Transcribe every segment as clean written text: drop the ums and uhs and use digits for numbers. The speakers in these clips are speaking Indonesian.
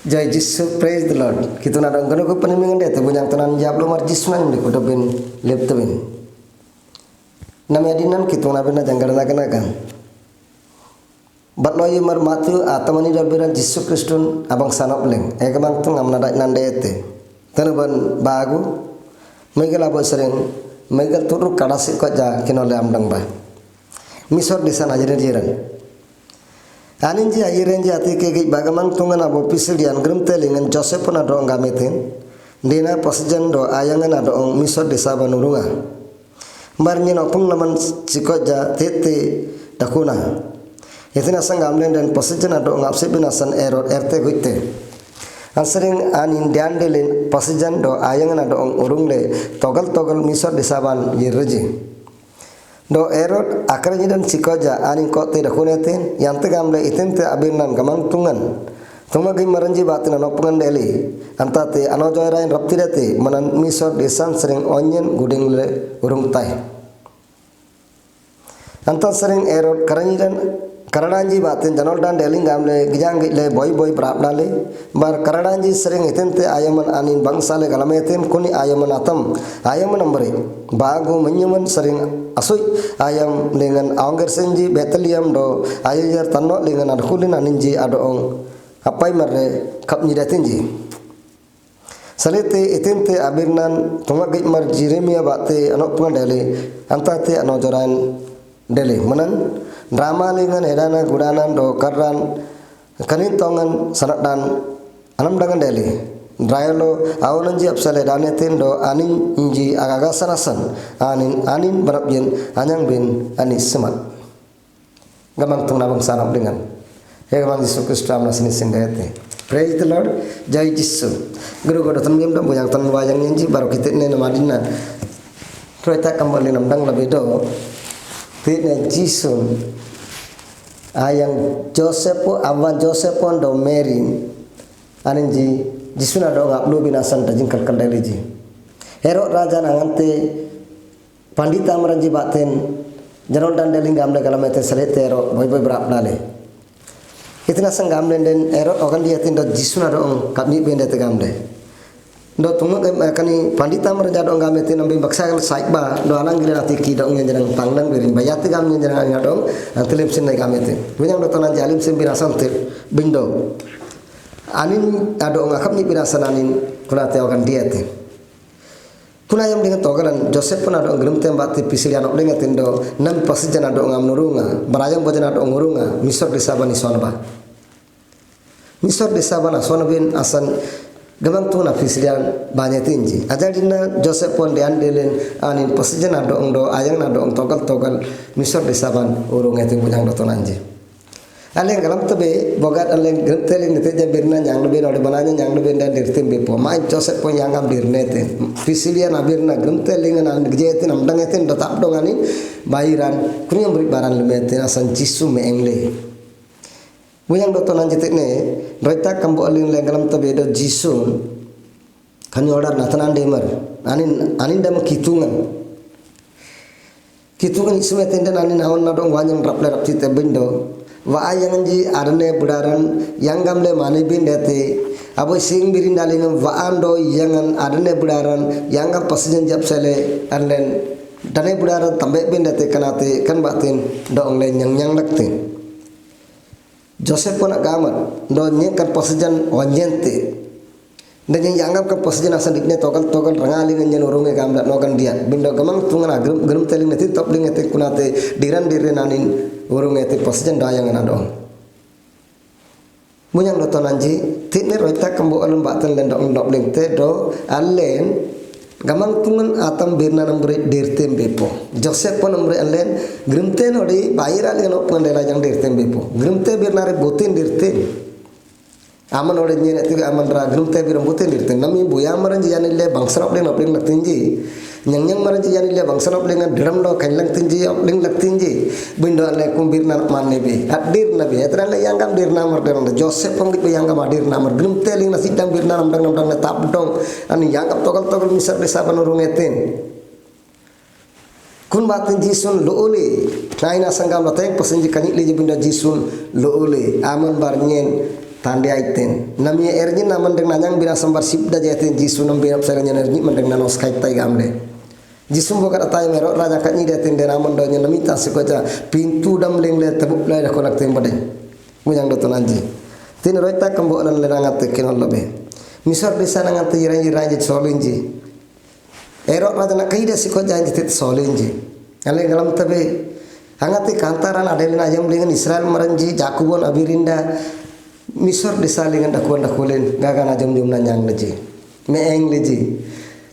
Jai Jisu, praise the Lord. Kita nak dong kena penemingan dia tu bunyang tenan jab lo mar Jisu nang di kuda bin lep tebin. Nama adinan kita nak bina jangkar nak kan. Bat lo mar matu atau mani darbiran Jisu Kristun abang sanop leng. Ekamang tu ngam nadak nande ete. Tenuban bagu. Megal abo sering megal turuk kadasik ko ja kinole amdang ba. Misor di sana jiran. Aninji ayirenji ati ke bagamang tungan abo pisil dian grum telingan Joseph pun ada orang gametin dina posjen do ayangan ada orang misor desa banurunga marnya nopung naman sikoja tete dakuna itina sangamlen dan posjen ada orang apsi binasan error RT guite ansering anin diandelin posjen do ayangan ada orang urung le togal misor desa ban yirji do erot akarnya dan sikoja aning kote dakunetin yang tegamle itin te abinan gamang tungan tumagi maranji batin anopungan deli antate anojoirain raptirete manan misor desan sering onyen guding le urung tai antat sering erot karanya dan karadanji batin janol dan deli gamle gijang le boy prap dale bar karadanji sering itin te ayaman anin bangsale galametin kuni ayaman atam ayaman ambari bagu menyuman sering asui ayam dengan angger senji beteliam do ayar tanno dengan adkulin aninji adoong apai marre kap nyidatinji salite itinte abirnan tumagit mar Jeremia bate anok pangdele antate anojoran dele manan drama lingan edana gudanan do karran kanintongan sanaddan anam dangan dele Drayalo awonanji apsale danetin do anin inji agaga sanasan anin barabyen anyang bin anis semat gamang tung nabang sanap dengan gamang Yesus Kristus amna sini sindete praise the Lord jai Jisu guru godo tan ngem dam yang tan wayang inji baru kitit ne madina proyek kembali namdang lebih do titne Jisu ayang Joseph awan Joseph do Mary aninji Jisuna do ngaplu binasan dajing kalkal daliji Herod raja nangante pandita maranji baten jaron dan deling gamle kalamete salete Herod boy berap dale itina sang gamle den Herod ogan dia tin do Jisuna do kapni bende te gamle do tungo kani pandita maranja do gamete nambi baksa saikba do anang gira atiki do ngenjang panglang berin bayati gam ngenjang ngadong antelim sin nai gamete bunyang do tonan jalim sin binasan ter bindo anin ada orang akap ni binasan anin kuna teo kan dia te kuna yang dengan togalan Joseph pun ada orang gerum tembak pisil yang nak dengan tendo nam pasti jana ada orang menurunga barayang bojan ada orang menurunga misor desa bani sonba misor desa bana sonbin asan gamang tuna pisil yang banyak tinggi ajar dina Joseph pun diandelin anin pasti jana ada orang do ayang ada orang togal misor desa ban urung itu punyang do tonanji aleng galam tabe bogat aleng teling nete jabirna yang lebih ode bananya yang lebih dan dirtim bepo mai Joseph pun yang ngambir nete pisilia nabirna teling nan gejetin amdang etin tetap dongani bairan kunyang beri baran lemetin asan Jisu meengle buyang dotonan jitikne roita kambo aleng leng galam tabe do Jisu kan order natanan demer anin dam kitungan isumetin dan anin awon nadong wanyang rap cite bindo wa ayang ji arne budaran yang gamle mani bin dete abo sing birin dalingam wa ando yangan arne budaran yang gam pasjen jap sele arlen dane budaran tambe bin dete kanate kan batin do ongle nyang lakte Joseph pun agamat do nyen kan pasjen wanyente dan yang anggap kan pasjen asan dikne togal rangali ngen urunge gamla nogan dia bindo gamang tungan agrum teling neti top ling ete kunate diran anin urung ete pasjen dayang adong munyang do tonanji titne roita kambo alum batan len dok ling te do allen gamang tungan atam birna nambre dirtem bepo Joseph pun nambre allen grimte nodi bayira le no pandela jang dirtem bepo grimte birna re botin dirtem aman ode nyene tiga aman ra grimte biram botin dirtem nami buya maranji yanille bangsarap le no pling latinji nyang maranji yanille bangsarap le ngan dram do kanlang tinji ling latinji bindo le kumbir na manebe hadir nabi etra le yang kam dir namar de Joseph pangit yang kam hadir namar grimte ling na sidang birna namdang le tap dong ani yang kam togal misar desa panurung eten kun batin Jisun loole naina sanggam lateng pasenji kanit le binda Jisun loole aman barnyen tandi aitin nami erjin na mandeng nanyang binasam barsibda jatin jisu nam binap serenya erjin mandeng nanos kaitai gamle jisum bokat atai merok raja katni jatin dena mondonya nami tasikoja pintu dam lengle tabuk lai kolak tembade munyang doton anji tin roita kambo nan lerangat kenon lobe misor desa nangat yiran jit solinji erok raja nak kaida sikoja jit solinji ale galam tabe hangati kantaran adelina ayam dengan Israel maranji jakubon abirinda misor disalingan dakulen gagana jom nanyang leji meeng leji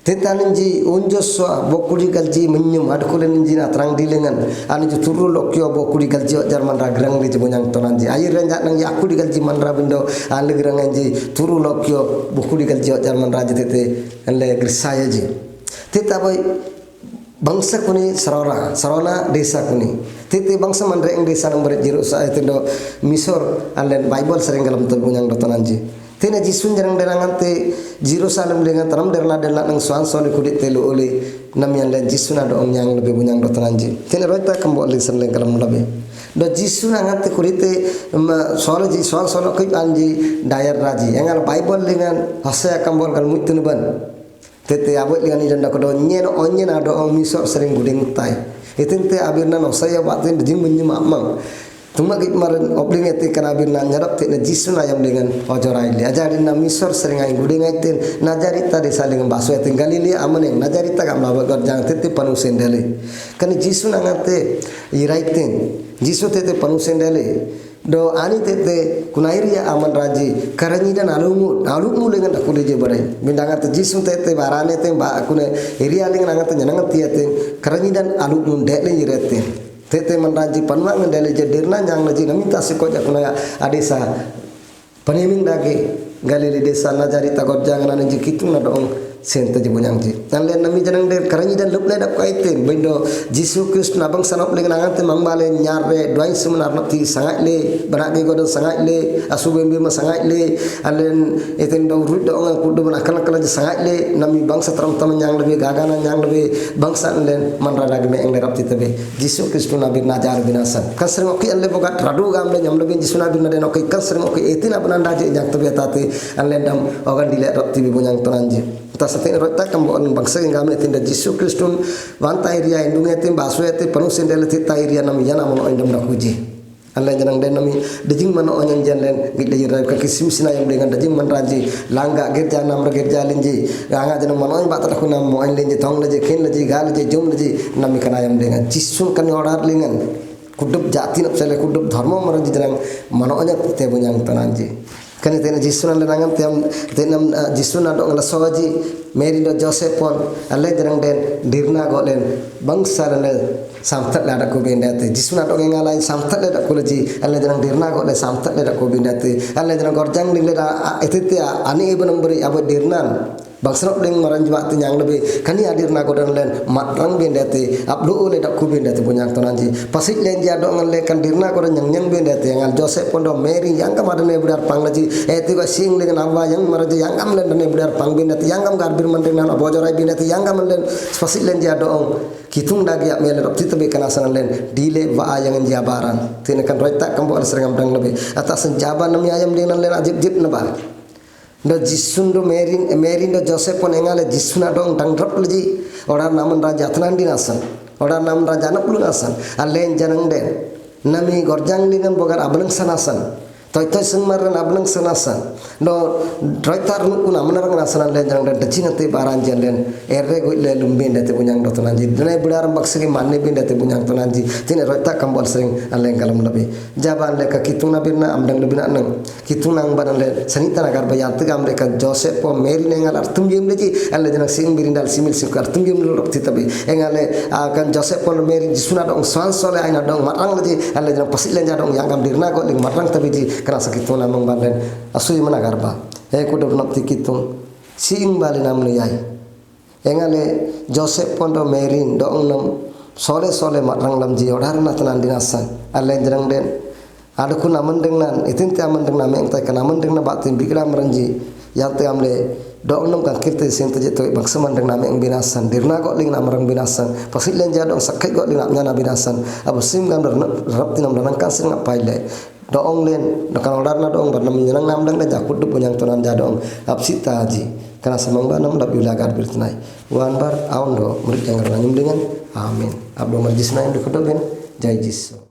tetaninji unjoswa bokuri galji menyum adkulen inji na terang dilengan anu juturu lokyo bokuri galji jarman ragrang leji bunyang tonanji air ranjak nang yaku di galji man rabindo ale gerang anji turu lokyo bokuri galji jarman raji tete ale grisaya ji tetaboy bangsa kuni sarona desa kuni tete bangsa mandreng desa nomor jiru sa itindo misor alen bible sering galam tul bunyang dotonanji tena jisun jarang derangan te Jerusalem dengan taram derla nang suan soni kudit telu oli namian len jisun ado nyang lebih bunyang dotonanji tena roita kambo lisan len galam lebih do jisun angat te kudite soal ji suan sono kip anji dayar raji engal bible dengan hasya kambol kal mutun ban tete abot lian ida kodo nyen onyen ado misor sering guding tai itinte abirna no saya batin jing menyum amang tuma git maran obling ete kan abirna nyarap te jisun ayam dengan ojorai li ajarin na misor sering ay guding aitin najarita de saling baso ete galili amane najarita gam lawa gor jang tete panu sendele kan jisun angate iraitin jisu tete panu sendele do ani tete kunairia aman raji karani dan alumu lengan akule je barai bindanga te jisun tete barane te ba akune iria lengan angate nyanang tiate karani dan alumu dele yirete tete man raji panwa ngdele je dirna nyang naji naminta sikoja kunaya adesa paneming dage galili desa najari tagor jangan anji kitung na doong sente jibunyang ji nanle nami janang der karani dan luple dak kaitin bindo Jisu Kristus nabang sanop lengan angate mangbale nyarre doai semenar nopti sangat le banake godon sangat le asubembe ma sangat le alen eten do rud do ngang kudu banakal kala sangat le nami bangsa taram tam nyang lebih gagana nyang lebih bangsa len manrada me eng lerap titabe Jisu Kristus nabi najar binasan kasring oki alle bogat radu gamle nyam lebih Jisu nabi naden oki kasring oki etina bananda je jak tabe tate alen dam ogan dile rap tibi bunyang tonanje tasate rota kambon bangsa ngame tinda Jisu Kristus wantai ria indunge tim baso ete panu sendele tita ria nam yana mono indam nakuji Allah janang den nami dejing mano onyan janlen gidle yira ka kisim sina yang dengan dejing man raji langga gerja nam gerja linji anga janang mano ba ta kuna mo en linji thong leje kin leje gal leje jom leje nami kana yang dengan jisun kan orar lingan kudup jati nap sele kudup dharma maraji janang mano onya te bunyang tananji kan tena jisun anda nangan tenam jisun ado ngalasoji Mary do Joseph pon alle jarang den dirna golen bangsa le samtat la ko bendate jisun ado ngalai samtat le ko leji alle jarang dirna golen samtat le ko bendate alle jarang gorjang ding le etete ani ibu nombori abo dirnan bangsa ding maran jwa tinyang lebe kani adirna godan len matrang bendate abdu ole dak ko bendate punya tonanji pasik len ja do ngale kan dirna godan nyang bendate ngal Joseph pon do Mary yang kamadane budar panglaji eti ko sing dengan awa yang maraji yang am len dane budar pang bendate yang kam garbir mandeng nan abojorai bendate yang kam len pasik len ja do kitung dagi ap mele rop titabe kana sanan len dile wa yang jabaran tinekan roita kambo serangam dang lebe atas jaban nami ayam dengan len ajib jib na ba do jisun do Mary do Joseph pon engale jisuna dong dang drop leji ora namun raja atnan dinasan ora nam raja na pulunasan alen janang den nami gorjang dengan bogar abnang sanasan toy sengmaran abnang sanasan do roitar kuna menarang nasan len janang den dejingate baran len erre go le lumbe ndate bunyang do tonanji dene budar baksegi manne bin ndate bunyang tonanji tine roita kambol sering alen kalam nabi jaban le ka kitung nabirna amdang lebina nang kitung nang banan le sanita nagar bayat gam le ka Joseph po Mary nengal artum gem leji alle janang sing birindal simil sing artum gem lo titabe engale akan Joseph po Mary jisuna dong swan sole aina dong marang leji alle janang pasil len jadong yang gam dirna go ling marang tabi ji kana sakitung namang balen asui mana garba ko do napti kitung sing bali nam le yai engale Joseph po do Mary dong nam sole marang lam ji odar na tanan dinasan alle janang den ada ku namandeng nan itin te amandeng na meng ta kana amandeng na batin bikra merenji yang te amle dong nam kan kirte sin te jeto bangsa mandeng na meng binasan dirna go ling na marang binasan pasil len ja dong sakai go ling na binasan abu sim gam rap tinam nan kan sin ngapai le doong len nakan ordarna doong barna menyenang namdang da jakut du punyang tonan ja doong apsita haji kana samang banam da bilagar birtnai wan bar aun do murid yang ngarana nyum dengan amin abdo marjisna yang du kodoben jai jis